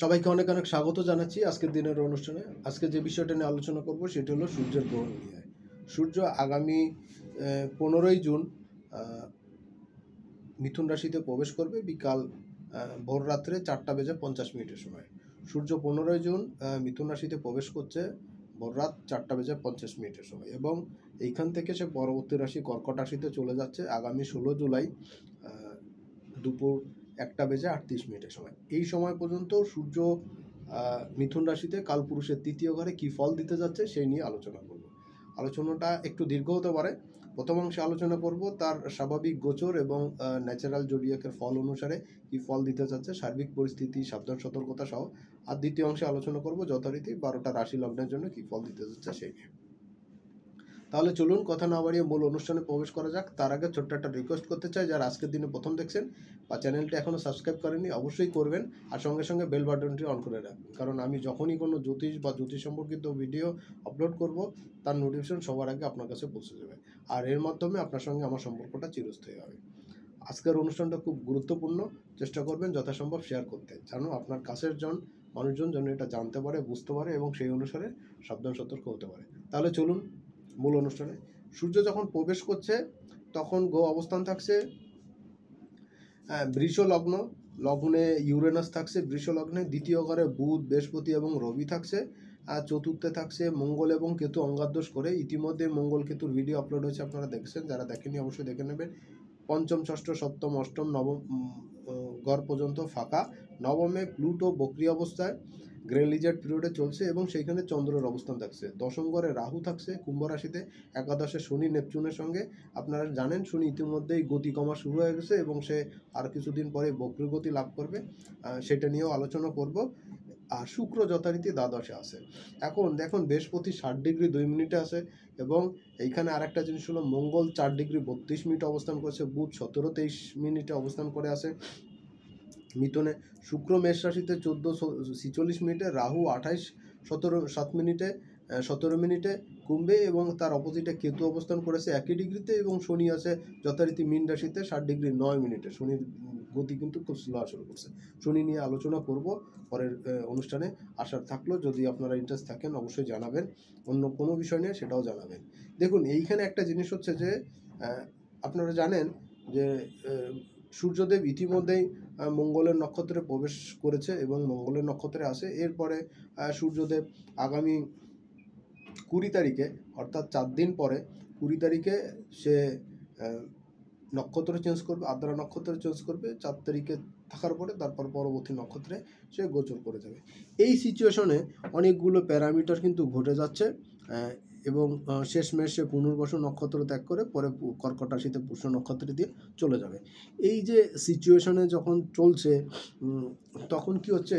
সবাইকে অনেক অনেক স্বাগত জানাচ্ছি আজকের দিনের অনুষ্ঠানে। আজকে যে বিষয়টা নিয়ে আলোচনা করব সেটা হলো সূর্যের গ্রহণ নিয়ে। সূর্য আগামী 15ই জুন মিথুন রাশিতে প্রবেশ করবে বিকাল ভোর রাত্রে 4:50 সময়। সূর্য 15ই জুন মিথুন রাশিতে প্রবেশ করছে ভোর রাত 4:50 সময়, এবং এইখান থেকে সে পরবর্তী রাশি কর্কট রাশিতে চলে যাচ্ছে আগামী 16 জুলাই দুপুর 1:38 সময়। এই সময় পর্যন্ত সূর্য মিথুন রাশিতে কালপুরুষের তৃতীয় ঘরে কী ফল দিতে যাচ্ছে সেই নিয়ে আলোচনা করব। আলোচনাটা একটু দীর্ঘ হতে পারে। প্রথম অংশে আলোচনা করব তার স্বাভাবিক গোচর এবং ন্যাচারাল জোডিয়াকের ফল অনুসারে কী ফল দিতে যাচ্ছে, সার্বিক পরিস্থিতি, সাবধান সতর্কতা সহ। আর দ্বিতীয় অংশে আলোচনা করব যথারীতি 12টা রাশি লগ্নের জন্য কী ফল দিতে যাচ্ছে সেই নিয়ে। তাহলে চলুন কথা না বাড়িয়ে মূল অনুষ্ঠানে প্রবেশ করা যাক। তার আগে ছোট্ট একটা রিকোয়েস্ট করতে চাই, যারা আজকের দিনে প্রথম দেখছেন বা চ্যানেলটি এখনও সাবস্ক্রাইব করেননি অবশ্যই করবেন, আর সঙ্গে সঙ্গে বেল বাটনটি অন করে রাখবেন, কারণ আমি যখনই কোনো জ্যোতিষ বা জ্যোতিষ সম্পর্কিত ভিডিও আপলোড করব তার নোটিফিকেশন সবার আগে আপনার কাছে পৌঁছে যাবে, আর এর মাধ্যমে আপনার সঙ্গে আমার সম্পর্কটা চিরস্থায়ী হবে। আজকের অনুষ্ঠানটা খুব গুরুত্বপূর্ণ, চেষ্টা করবেন যথাসম্ভব শেয়ার করতে, যেন আপনার কাছের মানুষজন যেন এটা জানতে পারে, বুঝতে পারে এবং সেই অনুসারে সাবধান সতর্ক হতে পারে। তাহলে চলুন মূল অনুষ্ঠানে। সূর্য যখন প্রবেশ করছে তখন গ্রহ অবস্থান থাকছে বৃষ লগ্ন, লগ্নে ইউরেনাস থাকছে বৃষ লগ্নে, দ্বিতীয় ঘরে বুধ, বৃহস্পতি এবং রবি থাকছে, আর চতুর্থে থাকছে মঙ্গল এবং কেতু অঙ্গারদোষ করে। ইতিমধ্যে মঙ্গল কেতুর ভিডিও আপলোড হয়েছে, আপনারা দেখছেন, যারা দেখেননি অবশ্যই দেখে নেবেন। পঞ্চম, ষষ্ঠ, সপ্তম, অষ্টম, নবম ঘর পর্যন্ত ফাঁকা। নবমে প্লুটো বক্রি অবস্থায় গ্রে লিজার্ড পিরিয়ডে চলছে এবং সেইখানে চন্দ্রের অবস্থান থাকছে। দশম ঘরে রাহু থাকছে কুম্ভ রাশিতে, একাদশে শনি নেপচুনের সঙ্গে। আপনারা জানেন শনি ইতিমধ্যেই গতি কমা শুরু হয়ে গেছে এবং সে আর কিছুদিন পরে বক্রি গতি লাভ করবে, সেটা নিয়েও আলোচনা করব। আর শুক্র যথারীতি দ্বাদশে আছে। এখন দেখুন বৃহস্পতি 60°2' আছে, এবং এইখানে আরেকটা জিনিস হলো মঙ্গল 4°32' অবস্থান করেছে, বুধ 17-23 অবস্থান করে আছে মিথুনে, শুক্র মেষ রাশিতে 14:46, রাহু 28-17 কুম্ভে, এবং তার অপোজিটে কেতু অবস্থান করেছে একই ডিগ্রিতে, এবং শনি আছে যথারীতি মীন রাশিতে 60°9'। শনির গতি কিন্তু খুব স্লো শুরু করছে। শনি নিয়ে আলোচনা করব পরের অনুষ্ঠানে, আশার থাকলো যদি আপনারা ইন্টারেস্ট থাকেন অবশ্যই জানাবেন, অন্য কোনো বিষয় নিয়ে সেটাও জানাবেন। দেখুন এইখানে একটা জিনিস হচ্ছে যে আপনারা জানেন যে সূর্যদেব ইতিমধ্যেই মঙ্গলের নক্ষত্রে প্রবেশ করেছে এবং মঙ্গলের নক্ষত্রে আসে। এরপরে সূর্যদেব আগামী 20 তারিখে, অর্থাৎ 4 দিন পরে 20 তারিখে সে নক্ষত্র চেঞ্জ করবে, আদ্রা নক্ষত্রে চেঞ্জ করবে। 4 তারিখে থাকার পরে তারপর পরবর্তী নক্ষত্রে সে গোচর করে যাবে। এই সিচুয়েশনে অনেকগুলো প্যারামিটার কিন্তু ঘটে যাচ্ছে, এবং শেষমেশ সে পুনর্বসু নক্ষত্র ত্যাগ করে পরে কর্কট রাশিতে পুষ্য নক্ষত্র দিয়ে চলে যাবে। এই যে সিচুয়েশনে যখন চলছে তখন কি হচ্ছে,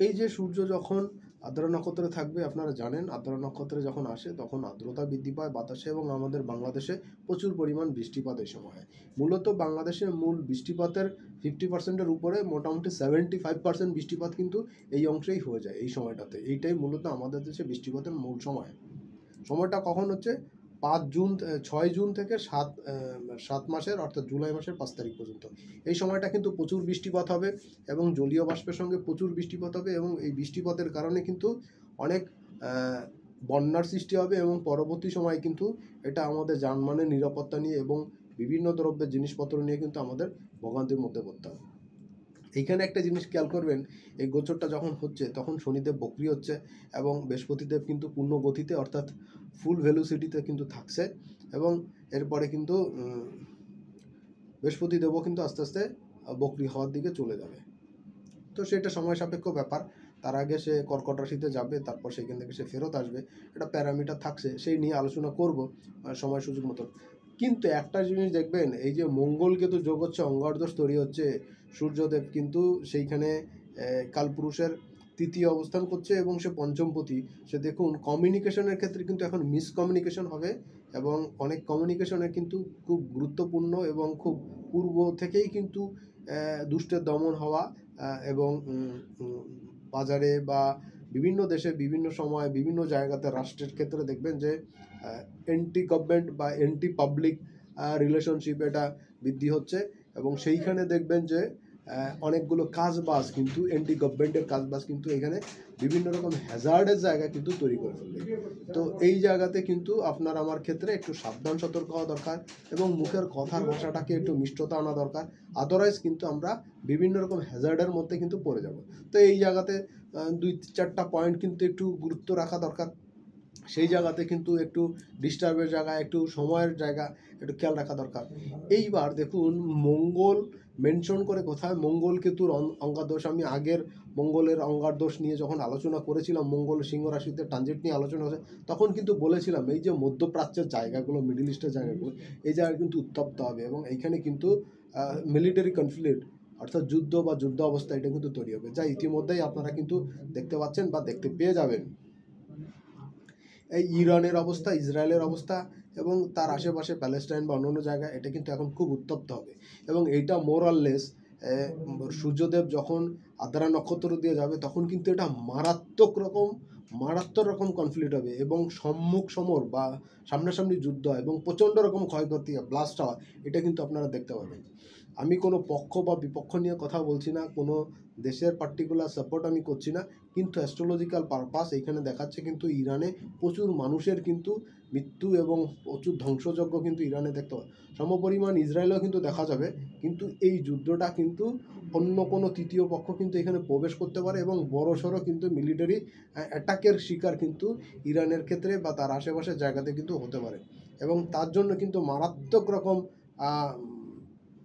এই যে সূর্য যখন আদ্রা নক্ষত্রে থাকবে, আপনারা জানেন আদ্রা নক্ষত্রে যখন আসে তখন আর্দ্রতা বৃদ্ধি পায় বাতাসে, এবং আমাদের বাংলাদেশে প্রচুর পরিমাণ বৃষ্টিপাত এই সময় হয়। মূলত বাংলাদেশের মূল বৃষ্টিপাতের 50%-এর উপরে মোটামুটি 75% বৃষ্টিপাত কিন্তু এই অংশেই হয়ে যায় এই সময়টাতে। এইটাই মূলত আমাদের দেশে বৃষ্টিপাতের মূল সময়। সময়টা কখন হচ্ছে 6 জুন থেকে 7 মাসের অর্থাৎ জুলাই মাসের 5 তারিখ পর্যন্ত। এই সময়টা কিন্তু প্রচুর বৃষ্টিপাত হবে এবং জলীয় বাষ্পের সঙ্গে প্রচুর বৃষ্টিপাত হবে, এবং এই বৃষ্টিপাতের কারণে কিন্তু অনেক বন্যার সৃষ্টি হবে, এবং পরবর্তী সময়ে কিন্তু এটা আমাদের যানবাহনের নিরাপত্তা নিয়ে এবং বিভিন্ন দ্রব্যের জিনিসপত্র নিয়ে কিন্তু আমাদের ভোগান্তির মধ্যে পড়তে হবে। এইখানে একটা জিনিস খেয়াল করবেন, এই গোচরটা যখন হচ্ছে তখন শনিদেব বক্রি হচ্ছে এবং বৃহস্পতিদেব কিন্তু পূর্ণ গতিতে অর্থাৎ ফুল ভেলোসিটিতে কিন্তু থাকছে, এবং এরপরে কিন্তু বৃহস্পতিদেবও কিন্তু আস্তে আস্তে বক্রি হওয়ার দিকে চলে যাবে। তো সেটা সময় সাপেক্ষ ব্যাপার, তার আগে সে কর্কট রাশিতে যাবে, তারপর সেখান থেকে সে ফেরত আসবে, এটা প্যারামিটার থাকছে, সেই নিয়ে আলোচনা করব সময় সুযোগ মতো। কিন্তু একটা জিনিস দেখবেন, এই যে মঙ্গল কেতু যোগ হচ্ছে, অঙ্গারদোষ তৈরি হচ্ছে, সূর্যদেব কিন্তু সেইখানে কালপুরুষের তৃতীয় অবস্থান করছে এবং সে পঞ্চমপতি। সে দেখুন কমিউনিকেশনের ক্ষেত্রে কিন্তু এখন মিসকমিউনিকেশন হবে, এবং অনেক কমিউনিকেশনের কিন্তু খুব গুরুত্বপূর্ণ এবং খুব পূর্ব থেকেই কিন্তু দুষ্টের দমন হওয়া, এবং বাজারে বা বিভিন্ন দেশে বিভিন্ন সময় বিভিন্ন জায়গাতে রাষ্ট্রের ক্ষেত্রে দেখবেন যে অ্যান্টি গভর্নমেন্ট বা অ্যান্টি পাবলিক রিলেশনশিপ এটা বৃদ্ধি হচ্ছে, এবং সেইখানে দেখবেন যে অনেকগুলো কাজবাজ কিন্তু এন্টি গভর্নমেন্টের কাজবাজ কিন্তু এখানে বিভিন্ন রকম হ্যাজার্ডের জায়গা কিন্তু তৈরি করে ফেলবে। তো এই জায়গাতে কিন্তু আপনার আমার ক্ষেত্রে একটু সাবধান সতর্ক হওয়া দরকার এবং মুখের কথার ভাষাটাকে একটু মিষ্টতা আনা দরকার। আদারওয়াইজ কিন্তু আমরা বিভিন্ন রকম হ্যাজার্ডের মধ্যে কিন্তু পড়ে যাব। তো এই জায়গাতে 2-4টা পয়েন্ট কিন্তু একটু গুরুত্ব রাখা দরকার। সেই জায়গাতে কিন্তু একটু ডিস্টার্বের জায়গা, একটু সময়ের জায়গা একটু খেয়াল রাখা দরকার। এইবার দেখুন মঙ্গল মেনশন করে কোথায় মঙ্গল কেতুর অঙ্গাদোষ, আমি আগের মঙ্গলের অঙ্গারদোষ নিয়ে যখন আলোচনা করেছিলাম, মঙ্গল সিংহ রাশিতে ট্রানজিট নিয়ে আলোচনা হয়েছে, তখন কিন্তু বলেছিলাম এই যে মধ্যপ্রাচ্যের জায়গাগুলো, মিডল ইস্টের জায়গাগুলো, এই জায়গা কিন্তু উত্তপ্ত হবে এবং এইখানে কিন্তু মিলিটারি কনফ্লিক্ট অর্থাৎ যুদ্ধ বা যুদ্ধ অবস্থা এটা কিন্তু তৈরি হবে, যা ইতিমধ্যেই আপনারা কিন্তু দেখতে পাচ্ছেন বা দেখতে পেয়ে যাবেন। এই ইরানের অবস্থা, ইসরায়েলের অবস্থা এবং তার আশেপাশে প্যালেস্টাইন বা অন্যান্য জায়গা, এটা কিন্তু এখন খুব উত্তপ্ত হবে এবং এইটা মোরাললেস সূর্যদেব যখন আদ্রা নক্ষত্র দিয়ে যাবে তখন কিন্তু এটা মারাত্মক রকম কনফ্লিক্ট হবে এবং সম্মুখ সমর বা সামনাসামনি যুদ্ধ এবং প্রচণ্ড রকম ক্ষয়ক্ষতি, ব্লাস্ট হওয়া, এটা কিন্তু আপনারা দেখতে পাবেন। আমি কোনো পক্ষ বা বিপক্ষ নিয়ে কথা বলছি না, কোনো দেশের পার্টিকুলার সাপোর্ট আমি করছি না, কিন্তু অ্যাস্ট্রোলজিক্যাল পারপাস এইখানে দেখাচ্ছে কিন্তু ইরানে প্রচুর মানুষের কিন্তু মৃত্যু এবং প্রচুর ধ্বংসযজ্ঞ কিন্তু ইরানে দেখতে পাবে। সমপরিমাণ ইসরায়েলেও কিন্তু দেখা যাবে, কিন্তু এই যুদ্ধটা কিন্তু অন্য কোনো তৃতীয় পক্ষ কিন্তু এখানে প্রবেশ করতে পারে এবং বড়সড় কিন্তু মিলিটারি অ্যাটাকের শিকার কিন্তু ইরানের ক্ষেত্রে বা তার আশেপাশের জায়গাতে কিন্তু হতে পারে এবং তার জন্য কিন্তু মারাত্মক রকম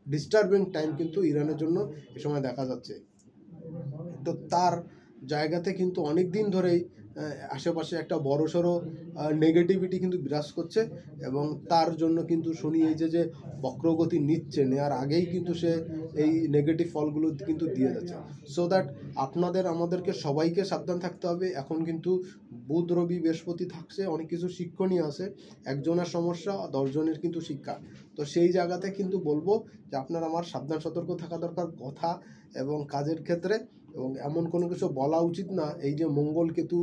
ডিস্টার্বিং টাইম কিন্তু ইরানের জন্য এ সময় দেখা যাচ্ছে। তো তার জায়গাতে কিন্তু অনেক দিন ধরেই আশেপাশে একটা বড়সড় নেগেটিভিটি কিন্তু বিরাজ করছে এবং তার জন্য কিন্তু শনি এই যে বক্রগতি নিচ্ছে, নেওয়ার আগেই কিন্তু সে এই নেগেটিভ ফলগুলো কিন্তু দিয়ে যাচ্ছে। সো দ্যাট আপনাদের আমাদেরকে সবাইকে সাবধান থাকতে হবে। এখন কিন্তু বুধ রবি বৃহস্পতি থাকছে, অনেক কিছু শিক্ষণীয় আছে, একজনের সমস্যা 10 জনের কিন্তু শিক্ষা। তো সেই জায়গাতে কিন্তু বলবো যে আপনার আমার সাবধান সতর্ক থাকা দরকার কথা এবং কাজের ক্ষেত্রে, এবং এমন কোনো কিছু বলা উচিত না। এই যে মঙ্গল কেতু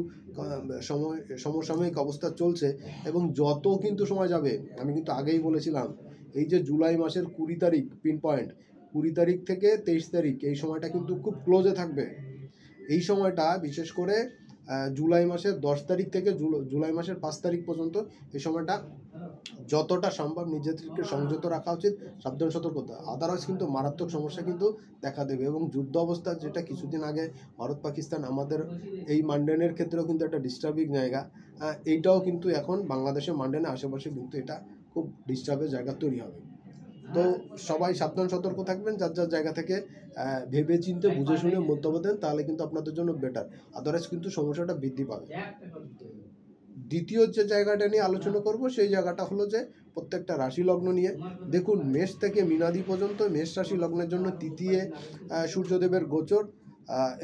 সমসাময়িক অবস্থা চলছে এবং যত কিন্তু সময় যাবে, আমি কিন্তু আগেই বলেছিলাম এই যে জুলাই মাসের 20 তারিখ পিন পয়েন্ট, 20 তারিখ থেকে 23 তারিখ, এই সময়টা কিন্তু খুব ক্লোজে থাকবে। এই সময়টা বিশেষ করে জুলাই মাসের 10 তারিখ থেকে জুলাই মাসের 5 তারিখ পর্যন্ত এই সময়টা যতটা সম্ভব নিজেদেরকে সংযত রাখা উচিত, সাবধান সতর্কতা। আদারওয়াইজ কিন্তু মারাত্মক সমস্যা কিন্তু দেখা দেবে এবং যুদ্ধ অবস্থা, যেটা কিছুদিন আগে ভারত পাকিস্তান, আমাদের এই মান্ডেনের ক্ষেত্রেও কিন্তু একটা ডিস্টার্বিং জায়গা, এইটাও কিন্তু এখন বাংলাদেশের মান্ডেনের আশেপাশে কিন্তু এটা খুব ডিস্টার্বের জায়গা তৈরি হবে। তো সবাই সাবধান সতর্ক থাকবেন, যার যার জায়গা থেকে ভেবে চিন্তে বুঝে শুনে মন্তব্য দেন, তাহলে কিন্তু আপনাদের জন্য বেটার। আদারওয়াইজ কিন্তু সমস্যাটা বৃদ্ধি পাবে। দ্বিতীয় যে জায়গাটা নিয়ে আলোচনা করব সেই জায়গাটা হলো যে প্রত্যেকটা রাশি লগ্ন নিয়ে। দেখুন মেষ থেকে মীনাদি পর্যন্ত মেষ রাশি লগ্নের জন্য তৃতীয় সূর্যদেবের গোচর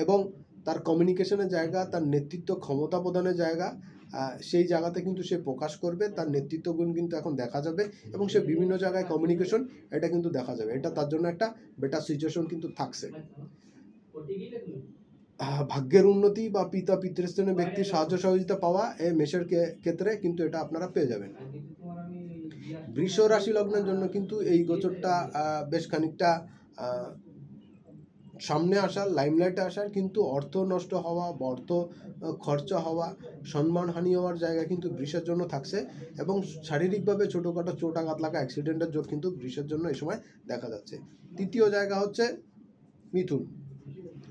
এবং তার কমিউনিকেশনের জায়গা, তার নেতৃত্ব ক্ষমতা প্রদানের জায়গা, সেই জায়গাতে কিন্তু সে প্রকাশ করবে, তার নেতৃত্ব গুণ কিন্তু এখন দেখা যাবে এবং সে বিভিন্ন জায়গায় কমিউনিকেশন, এটা কিন্তু দেখা যাবে। এটা তার জন্য একটা বেটার সিচুয়েশন কিন্তু থাকছে। ভাগ্যের উন্নতি বা পিতা পিতৃস্থানীয় ব্যক্তির সাহায্য সহযোগিতা পাওয়া, এই মেষের ক্ষেত্রে কিন্তু এটা আপনারা পেয়ে যাবেন। বৃষ রাশি লগ্নের জন্য কিন্তু এই গোচরটা বেশ খানিকটা সামনে আসার, লাইমলাইটে আসার, কিন্তু অর্থ নষ্ট হওয়া বা অর্থ খরচা হওয়া, সম্মানহানি হওয়ার জায়গা কিন্তু বৃষের জন্য থাকছে এবং শারীরিকভাবে ছোটোখাটো চোট আঘাত লাগা, অ্যাক্সিডেন্টের যোগ কিন্তু বৃষের জন্য এই সময় দেখা যাচ্ছে। তৃতীয় জায়গা হচ্ছে মিথুন।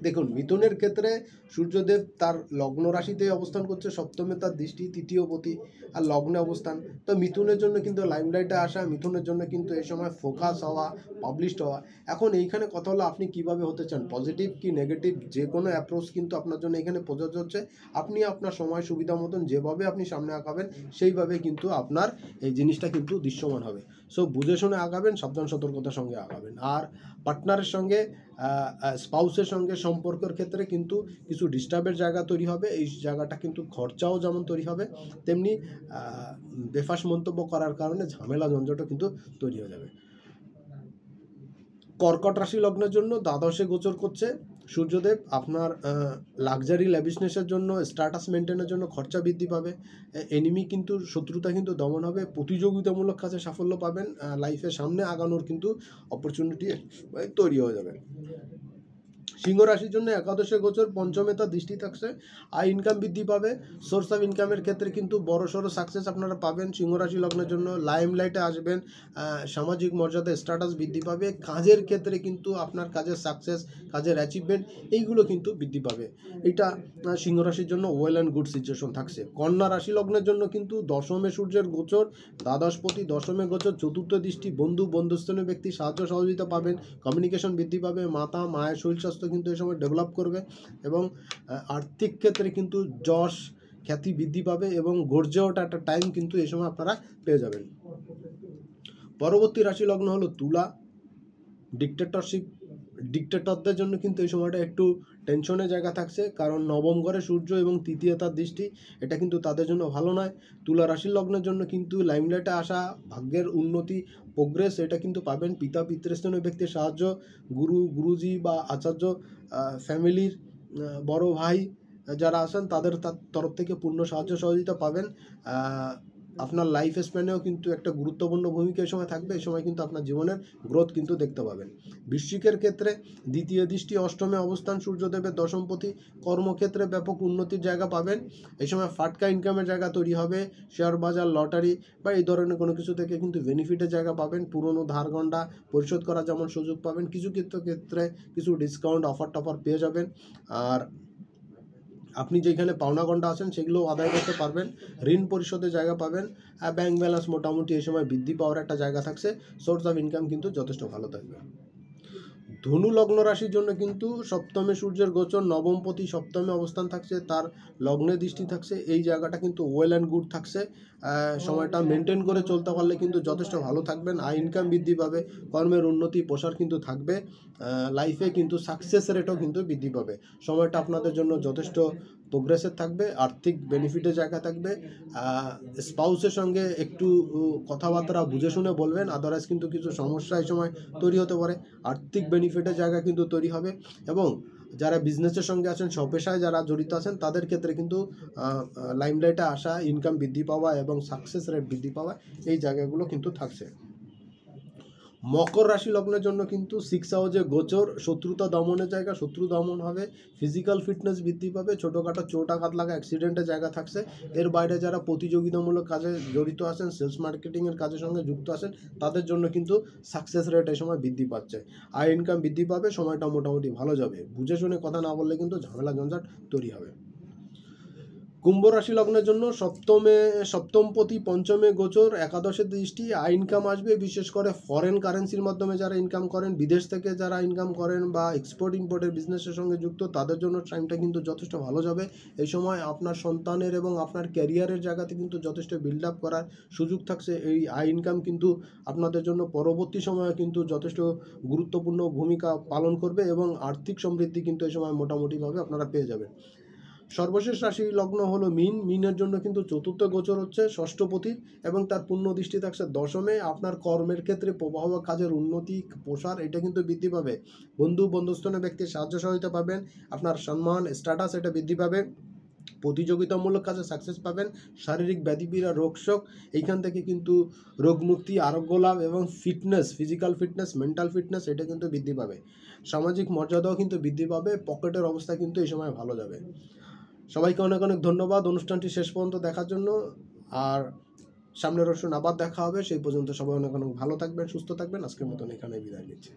দেখুন মিথুনের ক্ষেত্রে সূর্যদেব তার লগ্ন রাশিতে অবস্থান করছে, সপ্তমে তার দৃষ্টি, তৃতীয় পতি আর লগ্নে অবস্থান। তো মিথুনের জন্য কিন্তু লাইমলাইটে আসা, মিথুনের জন্য কিন্তু এই সময় ফোকাস হওয়া, পাবলিশড হওয়া। এখন এইখানে কথা হলো আপনি কিভাবে হতে চান, পজিটিভ কি নেগেটিভ, যে কোনো অ্যাপ্রোচ কিন্তু আপনার জন্য এখানে প্রযোজ্য হচ্ছে। আপনি আপনার সময় সুবিধা মতন যেভাবে আপনি সামনে আগাবেন সেইভাবে কিন্তু আপনার এই জিনিসটা কিন্তু দৃশ্যমান হবে। সো বুঝে শুনে আগাবেন, সাবধান সতর্কতার সঙ্গে আগাবেন। আর পার্টনারের সঙ্গে, স্পাউসের সঙ্গে সম্পর্কের ক্ষেত্রে কিন্তু কিছু ডিস্টার্বের জায়গা তৈরি হবে। এই জায়গাটা কিন্তু খরচাও যেমন তৈরি হবে, তেমনি বেফাস মন্তব্য করার কারণে ঝামেলা ঝঞ্ঝাটও কিন্তু তৈরি হয়ে যাবে। কর্কট রাশি লগ্নের জন্য দ্বাদশে গোচর করছে সূর্যদেব। আপনার লাক্সারি ল্যাভিশনেসের জন্য, স্ট্যাটাস মেনটেনের জন্য খরচা বৃদ্ধি পাবে, এনিমি কিন্তু শত্রুতা কিন্তু দমন হবে, প্রতিযোগিতামূলক কাজে সাফল্য পাবেন, লাইফে সামনে আগানোর কিন্তু অপরচুনিটি তৈরি হয়ে যাবে। সিংহ রাশির জন্য একাদশে গোচর, পঞ্চমে তার দৃষ্টি থাকছে, আয় ইনকাম বৃদ্ধি পাবে। সোর্স অফ ইনকামের ক্ষেত্রে কিন্তু বড় সড়ো সাকসেস আপনারা পাবেন। সিংহ রাশি লগ্নের জন্য লাইমলাইটে আসবেন, সামাজিক মর্যাদা স্ট্যাটাস বৃদ্ধি পাবে। কাজের ক্ষেত্রে কিন্তু আপনার কাজের সাকসেস, কাজের অ্যাচিভমেন্ট এইগুলো কিন্তু বৃদ্ধি পাবে। এটা সিংহ রাশির জন্য ওয়েল অ্যান্ড গুড সিচুয়েশন থাকছে। কন্যা রাশি লগ্নের জন্য কিন্তু দশমে সূর্যের গোচর, দ্বাদশপতি দশমে গোচর, চতুর্থ দৃষ্টি, বন্ধুস্থানীয় ব্যক্তি সাহায্য সহযোগিতা পাবেন, কমিউনিকেশন বৃদ্ধি পাবে, মায়ের শরীর স্বাস্থ্য কিন্তু এই সময় ডেভেলপ করবে এবং আর্থিক ক্ষেত্রে কিন্তু যশ খ্যাতি বৃদ্ধি পাবে এবং গর্জে ওঠা একটা টাইম কিন্তু এই সময় আপনারা পেয়ে যাবেন। পরবর্তী রাশি লগ্ন হলো তুলা। ডিক্টেটরদের জন্য কিন্তু এই সময়টা একটু টেনশনের জায়গা থাকছে, কারণ নবম ঘরে সূর্য এবং তৃতীয় তার দৃষ্টি, এটা কিন্তু তাদের জন্য ভালো নয়। তুলা রাশির লগ্নের জন্য কিন্তু লাইমলাইটে আসা, ভাগ্যের উন্নতি, প্রোগ্রেস এটা কিন্তু পাবেন। পিতৃস্থানীয় ব্যক্তির সাহায্য, গুরুজি বা আচার্য, ফ্যামিলির বড় ভাই যারা আছেন তাদের তরফ থেকে পূর্ণ সাহায্য সহযোগিতা পাবেন। আপনার লাইফ স্প্যানেও কিন্তু একটা গুরুত্বপূর্ণ ভূমিকা এই সময় থাকবে। এই সময় কিন্তু আপনার জীবনের গ্রোথ কিন্তু দেখতে পাবেন। বৃশ্চিকের ক্ষেত্রে দ্বিতীয় দৃষ্টি, অষ্টমে অবস্থান সূর্যদেবের দশমপতি, কর্মক্ষেত্রে ব্যাপক উন্নতির জায়গা পাবেন। এই সময় ফাটকা ইনকামের জায়গা তৈরি হবে। শেয়ার বাজার, লটারি বা এই ধরনের কোনো কিছু থেকে কিন্তু বেনিফিটের জায়গা পাবেন। পুরনো ধার গন্ডা পরিশোধ করার যেমন সুযোগ পাবেন, কিছু ক্ষেত্রে কিছু ডিসকাউন্ট অফার টফার পেয়ে যাবেন। আর আপনি যেখানে পাওনা গন্ডা আছেন সেগুলো আদায় করতে পারবেন। ঋণ পরিশোধের জায়গা পাবেন। ব্যাংক ব্যালেন্স মোটামুটি এই সময় বৃদ্ধি পাওয়ার একটা জায়গা থাকছে। সোর্স অফ ইনকাম কিন্তু যথেষ্ট ভালো থাকবে। ধনু লগ্ন রাশির জন্য কিন্তু সপ্তমে সূর্যের গোচর, নবমপতি সপ্তমে অবস্থান থাকছে, তার লগ্নে দৃষ্টি থাকছে। এই জায়গাটা কিন্তু ওয়েল অ্যান্ড গুড থাকছে। সময়টা মেনটেন করে চলতে পারলে কিন্তু যথেষ্ট ভালো থাকবেন। আয় ইনকাম বৃদ্ধি পাবে, কর্মের উন্নতি প্রসার কিন্তু থাকবে। লাইফে কিন্তু সাকসেস রেটও কিন্তু বৃদ্ধি পাবে। সময়টা আপনাদের জন্য যথেষ্ট প্রোগ্রেসের থাকবে, আর্থিক বেনিফিটের জায়গা থাকবে। স্পাউসের সঙ্গে একটু কথাবার্তা বুঝে শুনে বলবেন, আদারওয়াইজ কিন্তু কিছু সমস্যা এই সময় তৈরি হতে পারে। আর্থিক বেনিফিটের জায়গা কিন্তু তৈরি হবে এবং যারা বিজনেসের সঙ্গে আছেন, স্বপেশায় যারা জড়িত আছেন তাদের ক্ষেত্রে কিন্তু লাইমলাইটে আসা, ইনকাম বৃদ্ধি পাওয়া এবং সাকসেস রেট বৃদ্ধি পাওয়া এই জায়গাগুলো কিন্তু থাকছে। মকর রাশি লগ্নের জন্য কিন্তু 6 হাউসে গোচর, শত্রুতা দমনের জায়গা, শত্রু দমন হবে, ফিজিক্যাল ফিটনেস বৃদ্ধি পাবে, ছোটোখাটো চোট আঘাত লাগা, অ্যাক্সিডেন্টের জায়গা থাকছে। এর বাইরে যারা প্রতিযোগিতামূলক কাজে জড়িত আছেন, সেলস মার্কেটিংয়ের কাজের সঙ্গে যুক্ত আছেন, তাদের জন্য কিন্তু সাকসেস রেট এই সময় বৃদ্ধি পাচ্ছে। আয় ইনকাম বৃদ্ধি পাবে, সময়টা মোটামুটি ভালো যাবে। বুঝে শুনে কথা না বললে কিন্তু ঝামেলা ঝঞ্ঝাট তৈরি হবে। কুম্ভ রাশি লগ্নের জন্য সপ্তমপতি পঞ্চমে গোচর, একাদশের দৃষ্টি, আয় ইনকাম আসবে, বিশেষ করে ফরেন কারেন্সির মাধ্যমে যারা ইনকাম করেন, বিদেশ থেকে যারা ইনকাম করেন বা এক্সপোর্ট ইম্পোর্টের বিজনেসের সঙ্গে যুক্ত, তাদের জন্য টাইমটা কিন্তু যথেষ্ট ভালো যাবে। এই সময় আপনার সন্তানের এবং আপনার ক্যারিয়ারের জায়গাতে কিন্তু যথেষ্ট বিল্ড আপ করার সুযোগ থাকছে। এই আয় ইনকাম কিন্তু আপনাদের জন্য পরবর্তী সময়ে কিন্তু যথেষ্ট গুরুত্বপূর্ণ ভূমিকা পালন করবে এবং আর্থিক সমৃদ্ধি কিন্তু এই সময় মোটামুটিভাবে আপনারা পেয়ে যাবেন। সর্বশেষ রাশি লগ্ন হলো মিনের জন্য কিন্তু চতুর্থ গোচর হচ্ছে ষষ্ঠপতির এবং তার পূর্ণ দৃষ্টি থাকছে দশমে। আপনার কর্মের ক্ষেত্রে প্রবাহ, কাজের উন্নতি, প্রসার এটা কিন্তু বৃদ্ধি পাবে। বন্ধুস্থানীয় ব্যক্তির সাহায্য সহায়তা পাবেন। আপনার সম্মান, স্ট্যাটাস এটা বৃদ্ধি পাবে। প্রতিযোগিতামূলক কাজে সাকসেস পাবেন। শারীরিক ব্যাধিপীড়া, রোগশোক এইখান থেকে কিন্তু রোগমুক্তি, আরোগ্য লাভ এবং fitness, physical fitness, mental fitness এটা কিন্তু বৃদ্ধি পাবে। সামাজিক মর্যাদাও কিন্তু বৃদ্ধি পাবে। পকেটের অবস্থা কিন্তু এই সময় ভালো যাবে। সবাইকে অনেক অনেক ধন্যবাদ অনুষ্ঠানটি শেষ পর্যন্ত দেখার জন্য। আর সামনের অনুষ্ঠান আবার দেখা হবে। সেই পর্যন্ত সবাই অনেক অনেক ভালো থাকবেন, সুস্থ থাকবেন। আজকের মতন এখানে বিদায় নিচ্ছি।